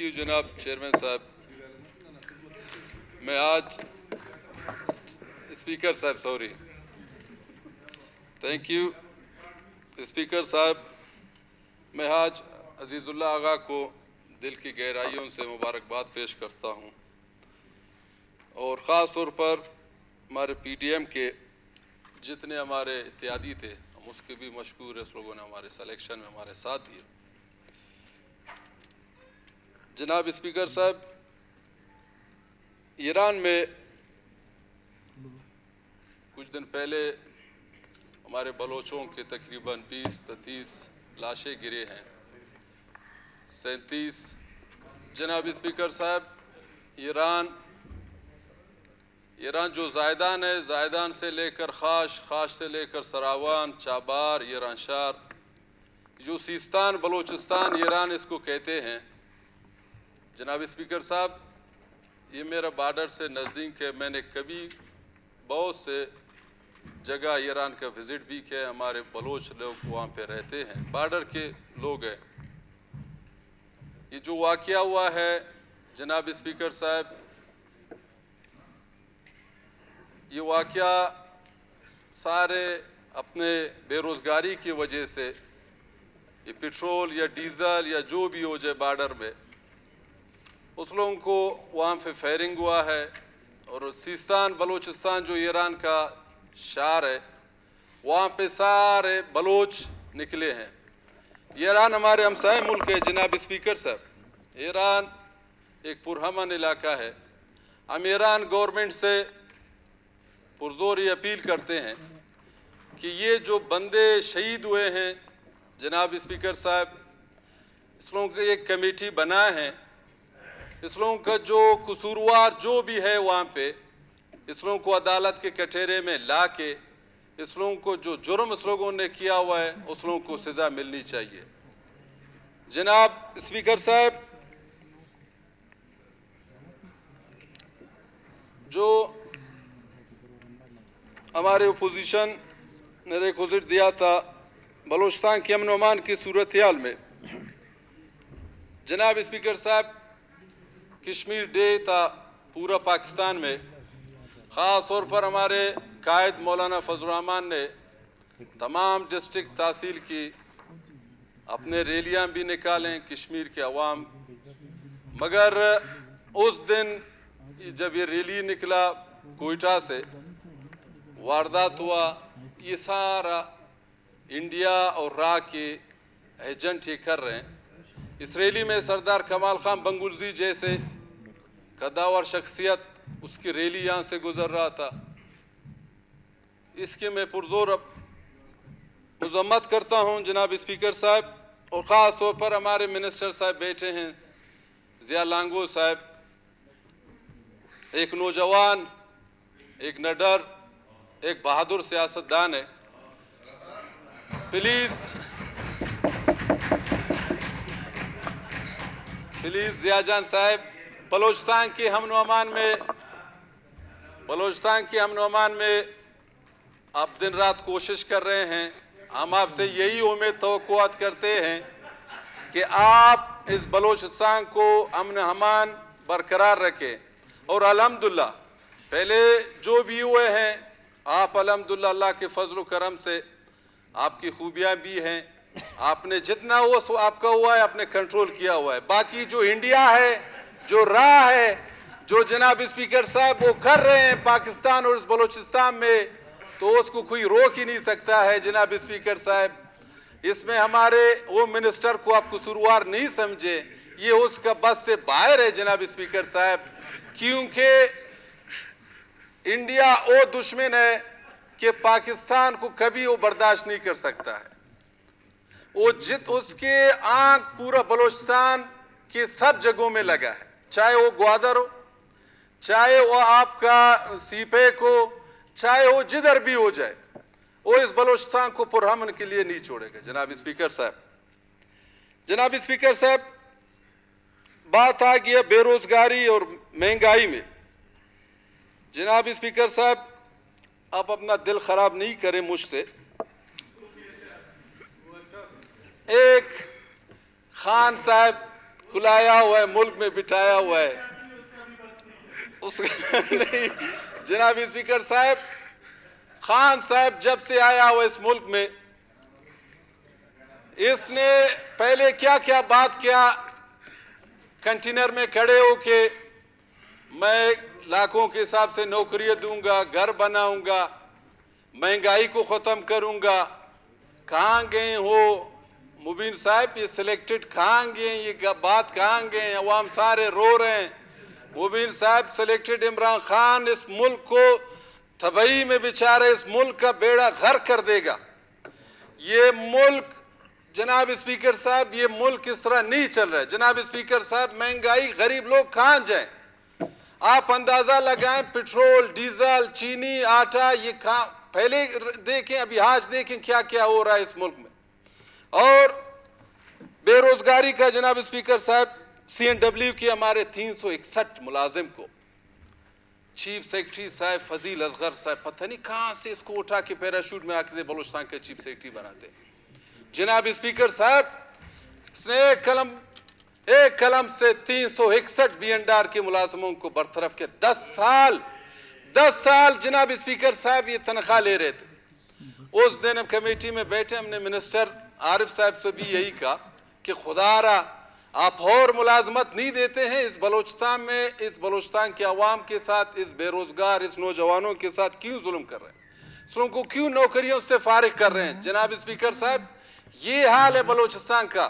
You जनाब chairman साहब। मैं आज स्पीकर साहब सॉरी थैंक यू स्पीकर साहब। मैं आज अजीज़ुल्लाह आगा को दिल की गहराइयों से मुबारकबाद पेश करता हूँ और ख़ास तौर पर हमारे पीडीएम के जितने हमारे इत्यादी थे हम उसके भी मशकूर है। उस लोगों ने हमारे सिलेक्शन में हमारे साथ दिए। जनाब स्पीकर साहब, ईरान में कुछ दिन पहले हमारे बलोचों के तकरीबन 20-30 लाशें गिरे हैं, 37। जनाब स्पीकर साहब, ईरान जो जायदान है, जायदान से लेकर खाश, खाश से लेकर सरावान, चाबार, ईरान शार, जो सिस्तान बलोचिस्तान ईरान इसको कहते हैं। जनाब स्पीकर साहब, ये मेरा बॉर्डर से नज़दीक है। मैंने कभी बहुत से जगह ईरान का विज़िट भी किया। हमारे बलोच लोग वहाँ पे रहते हैं, बॉर्डर के लोग हैं। ये जो वाक़या हुआ है जनाब स्पीकर साहब, ये वाक़या सारे अपने बेरोज़गारी की वजह से, ये पेट्रोल या डीज़ल या जो भी हो जाए बॉर्डर में, उस लोगों को वहाँ पे फायरिंग हुआ है। और सिस्तान बलोचिस्तान जो ईरान का शार है, वहाँ पे सारे बलोच निकले हैं। ईरान हमारे हमसाए मुल्क है जनाब स्पीकर साहब। ईरान एक पुरअमन इलाका है। हम ईरान गवर्नमेंट से पुरजोर ये अपील करते हैं कि ये जो बंदे शहीद हुए हैं जनाब स्पीकर साहब, इस लोगों की एक कमेटी बनाए हैं। इस लोगों का जो कसूरवार जो भी है वहाँ पे, इस लोगों को अदालत के कटहरे में ला के इस लोगों को जो जुर्म इस लोगों ने किया हुआ है उस लोगों को सज़ा मिलनी चाहिए। जनाब स्पीकर साहब, जो हमारे अपोजिशन ने रिक्वेस्ट दिया था बलोचिस्तान के अमन अमान की सूरत हाल में, जनाब स्पीकर साहब, कश्मीर डे था पूरा पाकिस्तान में। ख़ास तौर पर हमारे कायद मौलाना फजल रहमान ने तमाम डिस्ट्रिक्ट तहसील की अपने रैलियाँ भी निकालें कश्मीर के अवाम। मगर उस दिन जब ये रैली निकला कोयटा से, वारदात हुआ। ये सारा इंडिया और रा के एजेंट ये कर रहे हैं। इस रैली में सरदार कमाल खान बंगुल्जी जैसे कद्दावर शख्सियत, उसकी रैली यहाँ से गुजर रहा था। इसके मैं पुरजोर मजम्मत करता हूँ जनाब स्पीकर साहब। और ख़ास तौर पर हमारे मिनिस्टर साहब बैठे हैं, ज़िया लांगो साहब, एक नौजवान, एक निडर, एक बहादुर सियासतदान है। प्लीज़ ज़िया जान साहब, बलोचिस्तान के अमन अमान में आप दिन रात कोशिश कर रहे हैं। हम आपसे यही उम्मीद तवक्कुआत करते हैं कि आप इस बलोचिस्तान को अमन अमान बरकरार रखें। और अल्हम्दुलिल्लाह पहले जो भी हुए हैं, आप अल्हम्दुलिल्लाह अल्लाह के फजल करम से आपकी खूबियाँ भी हैं। आपने जितना वो आपका हुआ है आपने कंट्रोल किया हुआ है। बाकी जो इंडिया है, जो राह है, जो जनाब स्पीकर साहब वो कर रहे हैं पाकिस्तान और इस बलोचिस्तान में, तो उसको कोई रोक ही नहीं सकता है जनाब स्पीकर साहब। इसमें हमारे वो मिनिस्टर को आप कसूरवार नहीं समझे, ये उसका बस से बाहर है जनाब स्पीकर साहब। क्योंकि इंडिया वो दुश्मन है कि पाकिस्तान को कभी वो बर्दाश्त नहीं कर सकता है। उसके आंख पूरा बलोचिस्तान के सब जगहों में लगा है, चाहे वो ग्वादर हो, चाहे वो आपका सीपेक हो, चाहे वो जिधर भी हो जाए, वो इस बलोचिस्तान को पुरअमन के लिए नहीं छोड़ेगा जनाब स्पीकर साहब। जनाब स्पीकर साहब, बात आ गई बेरोजगारी और महंगाई में। जनाब स्पीकर साहब, आप अपना दिल खराब नहीं करें मुझसे। एक खान साहब बुलाया हुआ है, मुल्क में बिठाया हुआ है उस नहीं जनाब स्पीकर साहब, खान साहब जब से आया हुआ इस मुल्क में, इसने पहले क्या क्या बात किया, कंटेनर में खड़े होके मैं लाखों के हिसाब से नौकरियां दूंगा, घर बनाऊंगा, महंगाई को खत्म करूंगा। कहां गए हो मुबीन साहब, ये सिलेक्टेड कहां गए, ये बात कहां गए, अवाम सारे रो रहे हैं। मुबीन साहब, सिलेक्टेड इमरान खान इस मुल्क को तबाही में बेचारे इस मुल्क का बेड़ा गर्क कर देगा। ये मुल्क जनाब स्पीकर साहब, ये मुल्क इस तरह नहीं चल रहा है। जनाब स्पीकर साहब, महंगाई, गरीब लोग कहां जाएं? आप अंदाजा लगाएं, पेट्रोल, डीजल, चीनी, आटा, ये कहां, पहले देखें अभी आज देखें क्या क्या हो रहा है इस मुल्क में। और बेरोजगारी का जनाब स्पीकर साहब, CNW के हमारे 361 मुलाजिम को चीफ सेक्रेटरी साहब फजील असगर साहब पता नहीं कहां से इसको उठा के पैराशूट में आके बलूचिस्तान के चीफ सेक्रेटरी बनाते। जनाब स्पीकर साहब, इसने एक कलम से 361 BNR के मुलाजमों को बरतरफ के 10 साल जनाब स्पीकर साहब ये तनख्वाह ले रहे थे। उस दिन हम कमेटी में बैठे, हमने मिनिस्टर आरिफ साहब से भी यही कहा कि खुदारा आप और मुलाजमत नहीं देते हैं इस बलोचिस्तान में, इस बलोचिस्तान के अवाम के साथ, इस बेरोजगार, इस नौजवानों के साथ क्यों जुल्म कर रहे हैं, इस लोगों को क्यों नौकरियों से फारिग कर रहे हैं। जनाब स्पीकर साहब, ये हाल है बलोचिस्तान का,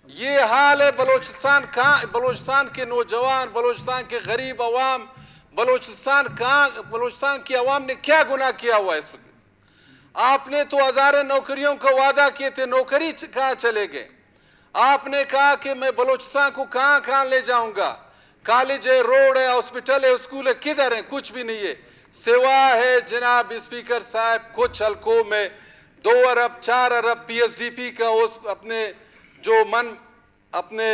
ये हाल है बलोचिस्तान का। बलोचिस्तान के नौजवान, बलोचिस्तान के गरीब अवाम, बलोचिस्तान की अवाम ने क्या गुनाह किया हुआ है इस वक्त? आपने तो हजारों नौकरियों का वादा किए थे, नौकरी कहां चले गए? आपने कहा कि मैं बलोचिस्तान को कहां कहां ले जाऊंगा, कॉलेज है, रोड है, हॉस्पिटल है, स्कूल है, किधर है? कुछ भी नहीं है, सिवा है जनाब स्पीकर साहब कुछ हल्कों में 2 अरब 4 अरब PSDP का उस अपने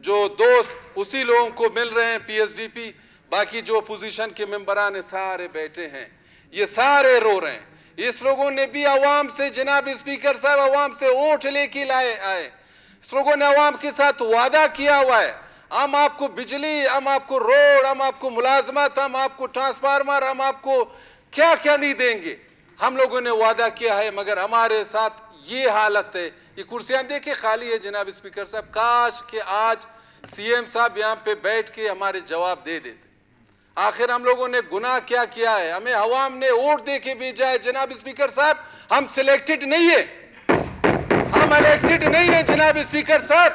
जो दोस्त उसी लोगों को मिल रहे हैं PSDP। बाकी जो अपोजिशन के मेंबरान सारे बैठे हैं, ये सारे रो रहे हैं। इस लोगों ने भी अवाम से जनाब स्पीकर साहब, अवाम से वोट लेके आए। इस लोगों ने अवाम के साथ वादा किया हुआ है, हम आपको बिजली, हम आपको रोड, हम आपको मुलाजमत, हम आपको ट्रांसफार्मर, हम आपको क्या क्या नहीं देंगे। हम लोगों ने वादा किया है, मगर हमारे साथ ये हालत है। ये कुर्सियां देखिए खाली है जनाब स्पीकर साहब, काश कि आज CM साहब यहाँ पे बैठ के हमारे जवाब दे देते। आखिर हम लोगों ने गुनाह क्या किया है? हमें अवाम ने वोट दे के भेजा है जनाब स्पीकर साहब, हम सिलेक्टेड नहीं है, हम इलेक्टेड नहीं है जनाब स्पीकर साहब।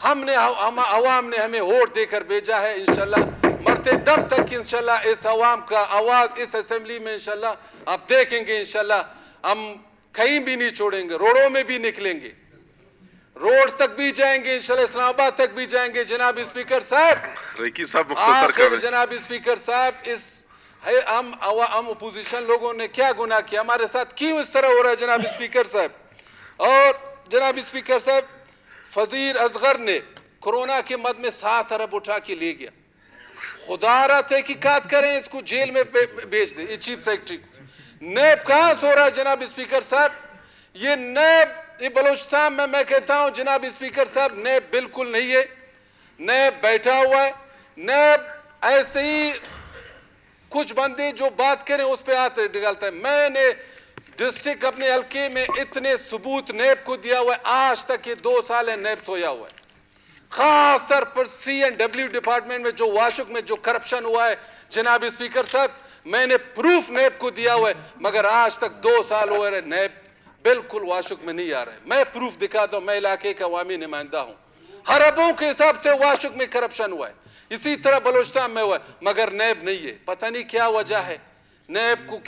अवाम ने हमें वोट देकर भेजा है। इंशाल्लाह मरते दम तक इंशाल्लाह इस अवाम का आवाज इस असेंबली में इंशाल्लाह आप देखेंगे। इंशाल्लाह हम कहीं भी नहीं छोड़ेंगे, रोडों में भी निकलेंगे, रोड तक भी जाएंगे, इंशाल्लाह इस्लामाबाद तक भी जाएंगे जनाब स्पीकर साहब। रेकी साहब मुख्तसर कर जनाब स्पीकर साहब, हम अपोजिशन लोगों ने क्या गुनाह किया, हमारे साथ क्यों इस तरह हो रहा है जनाब स्पीकर साहब? और जनाब स्पीकर साहब, फजील असगर ने कोरोना के मद में 7 अरब उठा के ले गया। खुदारा तहकीकात करें, इसको जेल में भेज दे चीफ सेक्रेटरी को। नैब कहां सो रहा है जनाब स्पीकर साहब? ये नैब, ये बलोचिस्तान में मैं कहता हूं जनाब स्पीकर साहब, नैब बिल्कुल नहीं है। नैब बैठा हुआ है, नैब ऐसे ही कुछ बंदे जो बात करें उस पर हाथ निकालता है। मैंने डिस्ट्रिक्ट अपने हल्के में इतने सबूत नैब को दिया हुआ है, आज तक ये 2 साल है नैब सोया हुआ है। खास तौर पर CNW डिपार्टमेंट में जो वाशुक में जो करप्शन हुआ है जनाब स्पीकर साहब, मैंने प्रूफ नैब को दिया हुआ है, मगर आज तक 2 साल हुए रहे, नैब बिल्कुल वाशुक में नहीं आ रहा है। मैं प्रूफ दिखा दूं, मैं इलाके का अवामी नुमाइंदा हूं, अरबों के हिसाब से वाशुक में करप्शन हुआ है, इसी तरह बलोचिस्तान में हुआ है, मगर नैब नहीं है। पता नहीं क्या वजह है, नैब को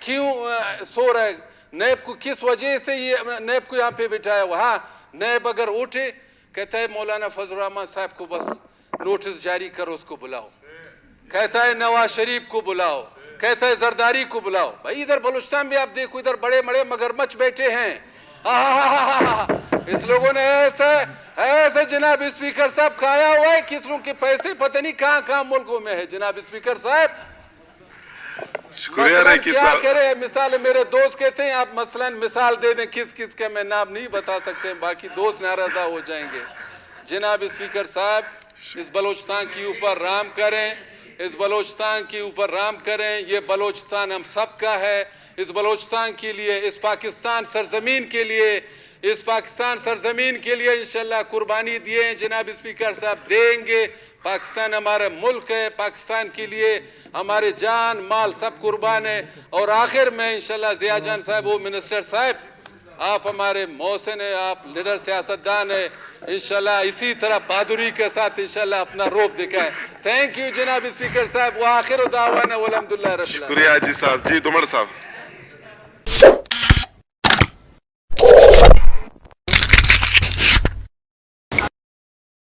क्यों सो रहा है, नैब को किस वजह से ये नैब को यहाँ पे बिठाया हुआ। हाँ, नैब अगर उठे कहता है मौलाना फजल रहमान साहब को बस नोटिस जारी करो, उसको बुलाओ, कहता है नवाज शरीफ को बुलाओ, कहता है जरदारी को बुलाओ। भाई इधर बलूचिस्तान में आप देखो, इधर बड़े बड़े मगरमच्छ बैठे हैं। इस लोगों ने ऐसे जनाब स्पीकर साहब खाया हुआ है कि इस लोगों के पैसे पता नहीं कहां कहां मुल्कों में है जनाब स्पीकर साहब। शुक्रिया क्या करे, मिसाल मेरे दोस्त कहते हैं आप मसलन मिसाल दे दें किस किस का, मैं नाम नहीं बता सकते, बाकी दोस्त नाराजा हो जाएंगे। जनाब स्पीकर साहब इस बलोचिस्तान के ऊपर राम करें, इस बलोचिस्तान के ऊपर राम करें। ये बलोचिस्तान हम सब का है। इस बलोचिस्तान के लिए, इस पाकिस्तान सरजमीन के लिए, इस पाकिस्तान सरजमीन के लिए इंशाल्लाह कुर्बानी दिए जनाब स्पीकर साहब, देंगे। पाकिस्तान हमारा मुल्क है, पाकिस्तान के लिए हमारे जान माल सब कुर्बान है। और आखिर में इंशाल्लाह ज़िया जान साहब, वो मिनिस्टर साहब, आप हमारे मोहसिन है, आप लीडर सियासतदान है, इंशाल्लाह इसी तरह बहादुरी के साथ इंशाल्लाह अपना रोब दिखाएं। थैंक यू जनाब स्पीकर साहब। वो आखिर दावाना वल्हम्दुलिल्लाह रब्बिल आलमीन। शुक्रिया जी साहब। जी दुमर साहब।